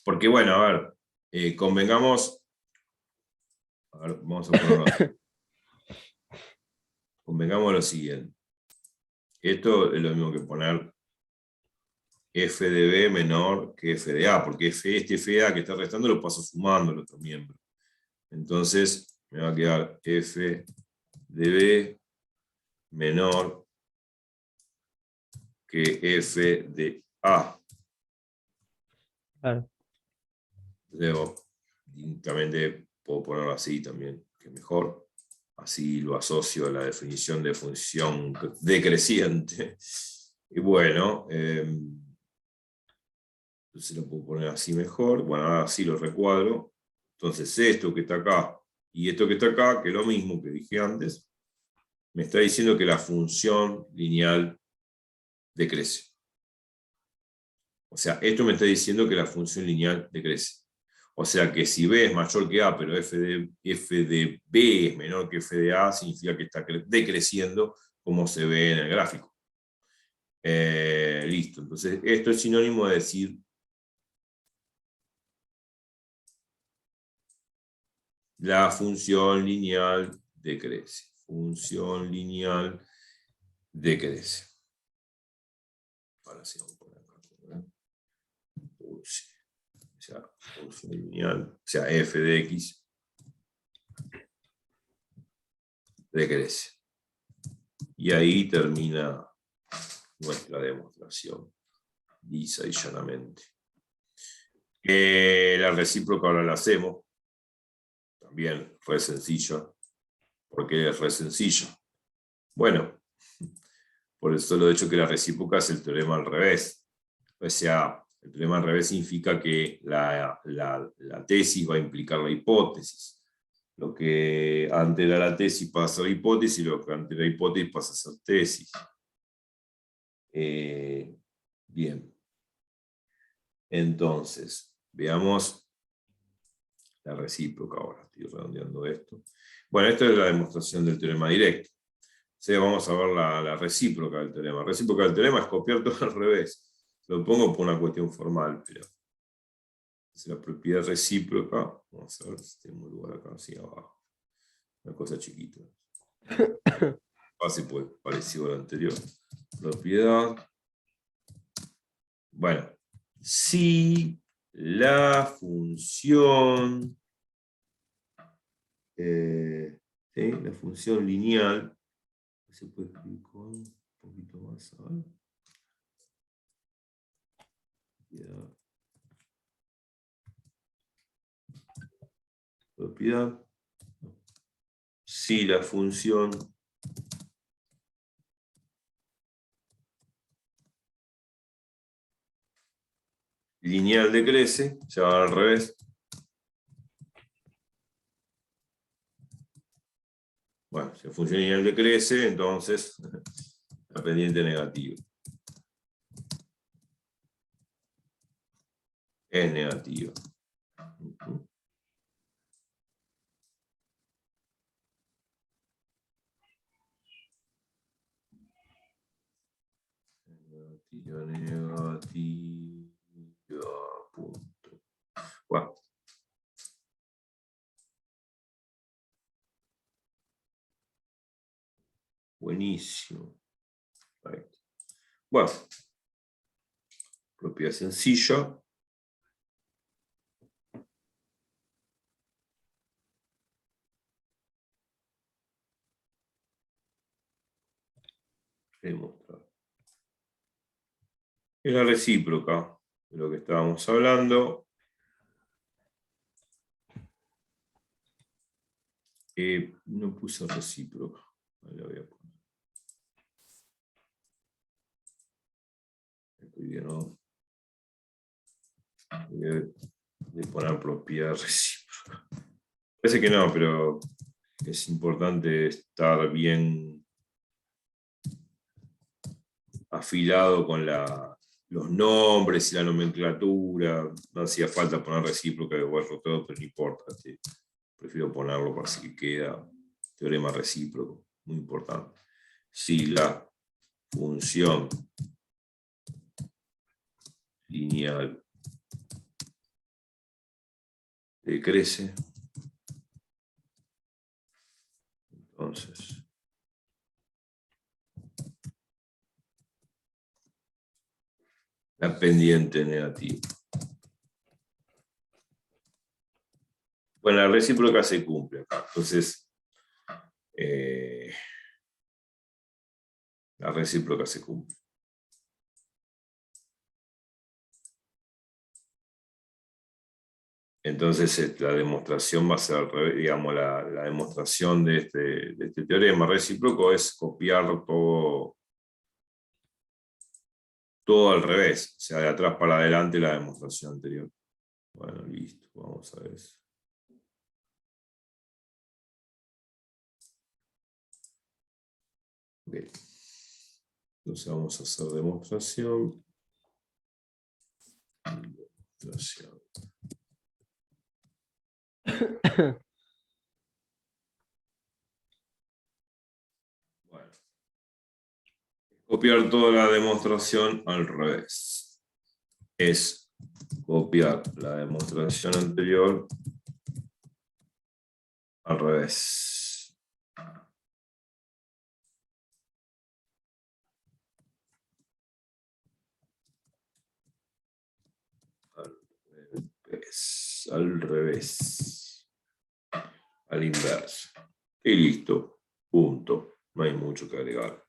Porque bueno, a ver, convengamos, a ver, vamos a ponerlo así. Convengamos lo siguiente. Esto es lo mismo que poner f de b menor que f de a, porque este f de a que está restando lo paso sumando al otro miembro. Entonces me va a quedar f de b menor que f de a. Claro. Luego, directamente puedo ponerlo así también, que mejor. Así lo asocio a la definición de función decreciente. Y bueno, entonces lo puedo poner así mejor. Bueno, ahora sí lo recuadro. Entonces esto que está acá y esto que está acá, que es lo mismo que dije antes, me está diciendo que la función lineal decrece. O sea, esto me está diciendo que la función lineal decrece. O sea que si B es mayor que A, pero f de B es menor que f de A, significa que está decreciendo como se ve en el gráfico. Listo, entonces esto es sinónimo de decir la función lineal decrece. Función lineal decrece. Ahora sí vamos a poner acá. O sea, función lineal, o sea, f de x decrece. Y ahí termina nuestra demostración, lisa y llanamente. La recíproca ahora la hacemos. También re sencilla. ¿Por qué es re sencilla? Bueno, por el solo hecho que la recíproca es el teorema al revés. O sea, el teorema al revés significa que la tesis va a implicar la hipótesis. Lo que antes era la tesis pasa a ser hipótesis, y lo que antes era hipótesis pasa a ser tesis. Bien. Entonces, veamos la recíproca ahora. Estoy redondeando esto. Bueno, esta es la demostración del teorema directo. O sea, vamos a ver la recíproca del teorema. La recíproca del teorema es copiar todo al revés. Lo pongo por una cuestión formal, pero es la propiedad recíproca. Vamos a ver si tengo un lugar acá, así abajo. Una cosa chiquita. Así pues, parecido a lo anterior. Propiedad. Bueno, si la función, ¿sí? La función lineal, se puede explicar un poquito más, a ver. Propiedad. Si la función lineal decrece, se va al revés. Bueno, si la función lineal decrece, entonces la pendiente negativa es negativa. Negativa, punto. Bueno. Buenísimo. Bueno, propiedad sencilla. Demostrar. Es la recíproca de lo que estábamos hablando. No puse recíproca. Ahí la voy a poner. Estoy bien, ¿no? Voy a poner propiedad recíproca. Parece que no, pero es importante estar bien afilado con la los nombres y la nomenclatura. No hacía falta poner recíproca de Weierstrass, todo, pero no importa. Prefiero ponerlo para así que queda teorema recíproco, muy importante. Si la función lineal decrece, entonces la pendiente negativa. Bueno, la recíproca se cumple acá, entonces la recíproca se cumple. Entonces la demostración va a ser al revés, digamos, la demostración de este teorema recíproco es copiar todo al revés, o sea, de atrás para adelante la demostración anterior. Bueno, listo, vamos a ver eso. Bien. Entonces vamos a hacer demostración. Bueno. Copiar toda la demostración al revés. Es copiar la demostración anterior al revés. Al revés. Al inverso. Y listo. Punto. No hay mucho que agregar.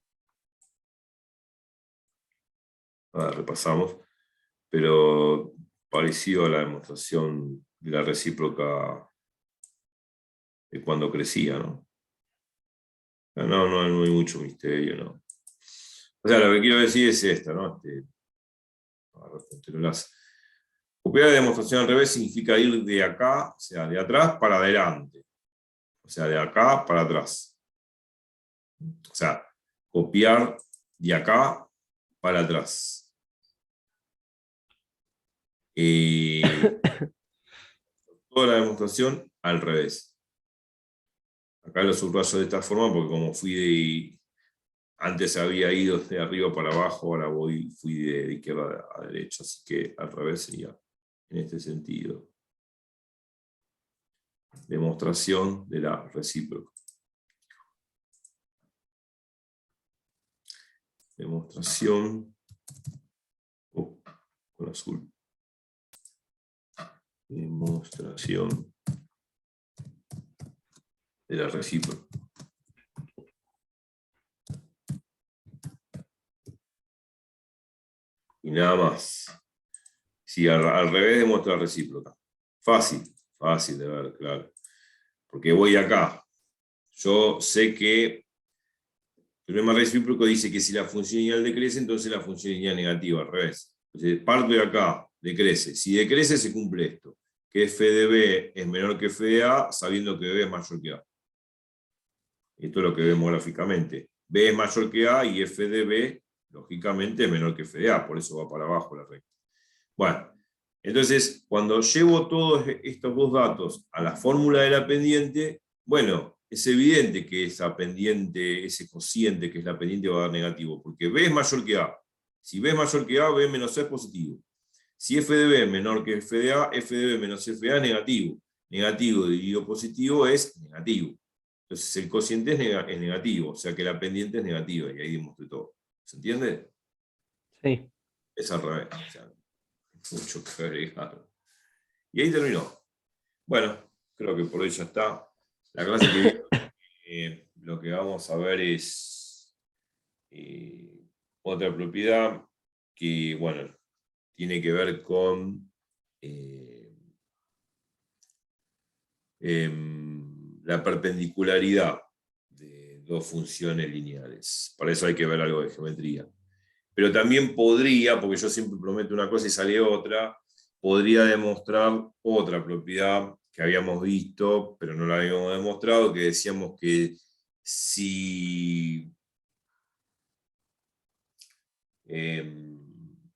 Ahora repasamos. Pero parecido a la demostración de la recíproca de cuando crecía, ¿no? No hay mucho misterio, ¿no? O sea, lo que quiero decir es esta, ¿no? Copiar la demostración al revés significa ir de acá, o sea, de atrás para adelante. O sea, de acá para atrás. O sea, copiar de acá para atrás. Toda la demostración al revés. Acá lo subrayo de esta forma porque como antes había ido de arriba para abajo, ahora fui de izquierda a derecha, así que al revés sería en este sentido. Demostración de la recíproca. Demostración con azul. Demostración de la recíproca. Y nada más. Si al revés demuestra la recíproca. Fácil de ver, claro. Porque voy acá. Yo sé que el teorema recíproco dice que si la función lineal decrece, entonces la función lineal negativa, al revés. Entonces, parto de acá, decrece. Si decrece, se cumple esto. Que f de b es menor que f de a, sabiendo que b es mayor que a. Esto es lo que vemos gráficamente. B es mayor que a y f de b, lógicamente, es menor que f de a. Por eso va para abajo la recta. Bueno, entonces, cuando llevo todos estos dos datos a la fórmula de la pendiente, bueno, es evidente que esa pendiente, ese cociente que es la pendiente va a dar negativo, porque B es mayor que A. Si B es mayor que A, B menos A es positivo. Si f de B es menor que f de A, f de B menos f de A es negativo. Negativo dividido positivo es negativo. Entonces el cociente es negativo, o sea que la pendiente es negativa, y ahí demostré todo. ¿Se entiende? Sí. Es al revés. O sea, mucho que agregar. Y ahí terminó. Bueno, creo que por hoy ya está. La clase que viene, lo que vamos a ver es otra propiedad que, bueno, tiene que ver con la perpendicularidad de dos funciones lineales. Para eso hay que ver algo de geometría. Pero también podría, porque yo siempre prometo una cosa y sale otra, podría demostrar otra propiedad que habíamos visto, pero no la habíamos demostrado, que decíamos que si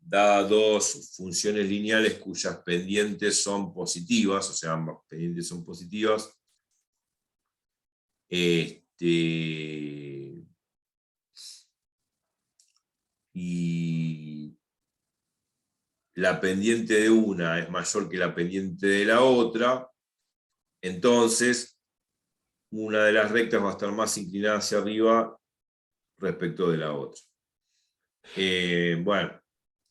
da dos funciones lineales cuyas pendientes son positivas, o sea, ambas pendientes son positivas. Y la pendiente de una es mayor que la pendiente de la otra, entonces una de las rectas va a estar más inclinada hacia arriba respecto de la otra. Bueno,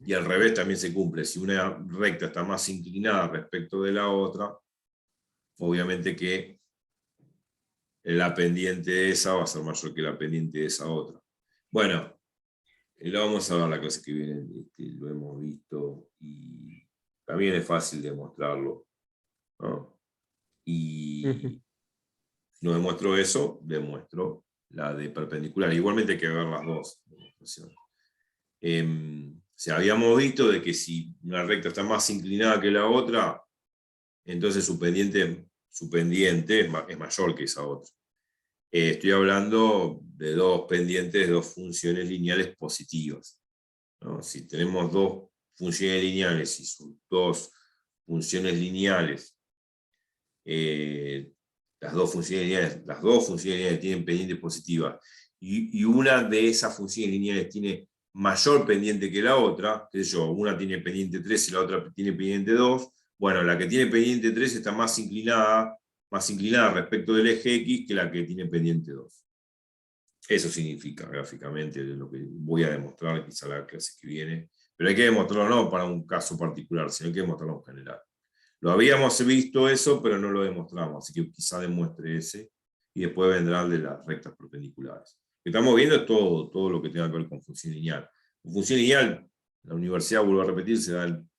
y al revés también se cumple. Si una recta está más inclinada respecto de la otra, obviamente que la pendiente de esa va a ser mayor que la pendiente de esa otra. Bueno, lo vamos a ver la clase que viene, lo hemos visto y también es fácil demostrarlo, ¿no? Y si no demuestro eso, demuestro la de perpendicular. Igualmente hay que ver las dos demostraciones. Habíamos visto de que si una recta está más inclinada que la otra, entonces su pendiente es mayor que esa otra. Estoy hablando de dos pendientes, de dos funciones lineales positivas, ¿no? Si tenemos dos funciones lineales y sus dos funciones lineales, las dos funciones lineales tienen pendientes positivas, y una de esas funciones lineales tiene mayor pendiente que la otra, qué sé yo, una tiene pendiente 3 y la otra tiene pendiente 2, bueno, la que tiene pendiente 3 está más inclinada respecto del eje X que la que tiene pendiente 2. Eso significa gráficamente lo que voy a demostrar quizá la clase que viene, pero hay que demostrarlo no para un caso particular, sino hay que demostrarlo en general. Lo habíamos visto eso, pero no lo demostramos, así que quizá demuestre ese, y después vendrá el de las rectas perpendiculares. Lo que estamos viendo es todo lo que tenga que ver con función lineal. Con función lineal, la universidad, vuelvo a repetir, se da en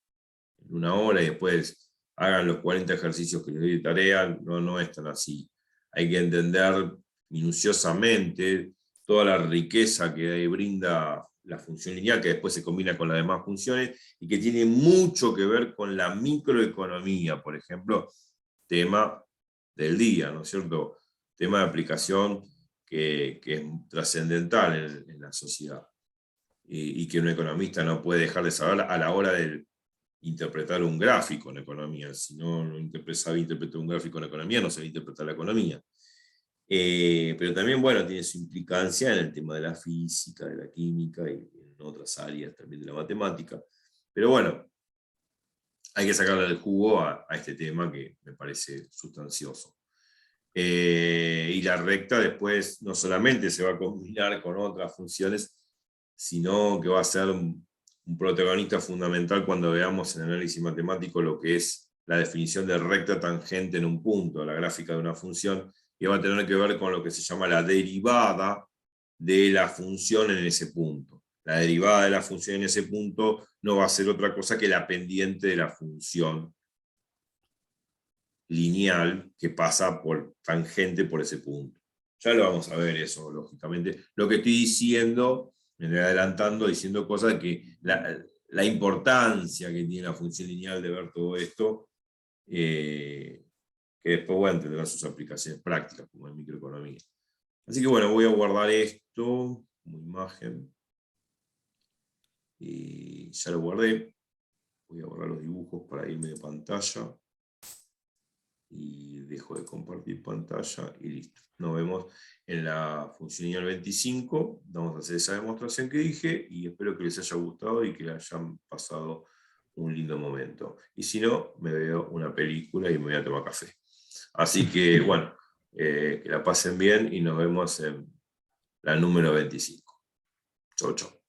1 hora y después hagan los 40 ejercicios que les doy de tarea, no es tan así. Hay que entender minuciosamente toda la riqueza que brinda la función lineal, que después se combina con las demás funciones, y que tiene mucho que ver con la microeconomía, por ejemplo, tema del día, ¿no es cierto? Tema de aplicación que es trascendental en la sociedad, y que un economista no puede dejar de saber a la hora de interpretar un gráfico en economía. Si no sabe interpretar un gráfico en economía, no sabe interpretar la economía. Pero también, bueno, tiene su implicancia en el tema de la física, de la química y en otras áreas también de la matemática. Pero bueno, hay que sacarle el jugo a este tema que me parece sustancioso. Y la recta después no solamente se va a combinar con otras funciones, sino que va a ser un protagonista fundamental cuando veamos en análisis matemático lo que es la definición de recta tangente en un punto, la gráfica de una función, que va a tener que ver con lo que se llama la derivada de la función en ese punto. La derivada de la función en ese punto no va a ser otra cosa que la pendiente de la función lineal que pasa por tangente por ese punto. Ya lo vamos a ver eso, lógicamente. Lo que estoy diciendo, me voy adelantando, diciendo cosas que la importancia que tiene la función lineal de ver todo esto, que después voy a entender sus aplicaciones prácticas, como en microeconomía. Así que bueno, voy a guardar esto como imagen. Y ya lo guardé. Voy a borrar los dibujos para irme de pantalla. Y dejo de compartir pantalla y listo. Nos vemos en la función lineal 25. Vamos a hacer esa demostración que dije y espero que les haya gustado y que hayan pasado un lindo momento. Y si no, me veo una película y me voy a tomar café. Así que bueno, que la pasen bien y nos vemos en la número 25. Chau, chau.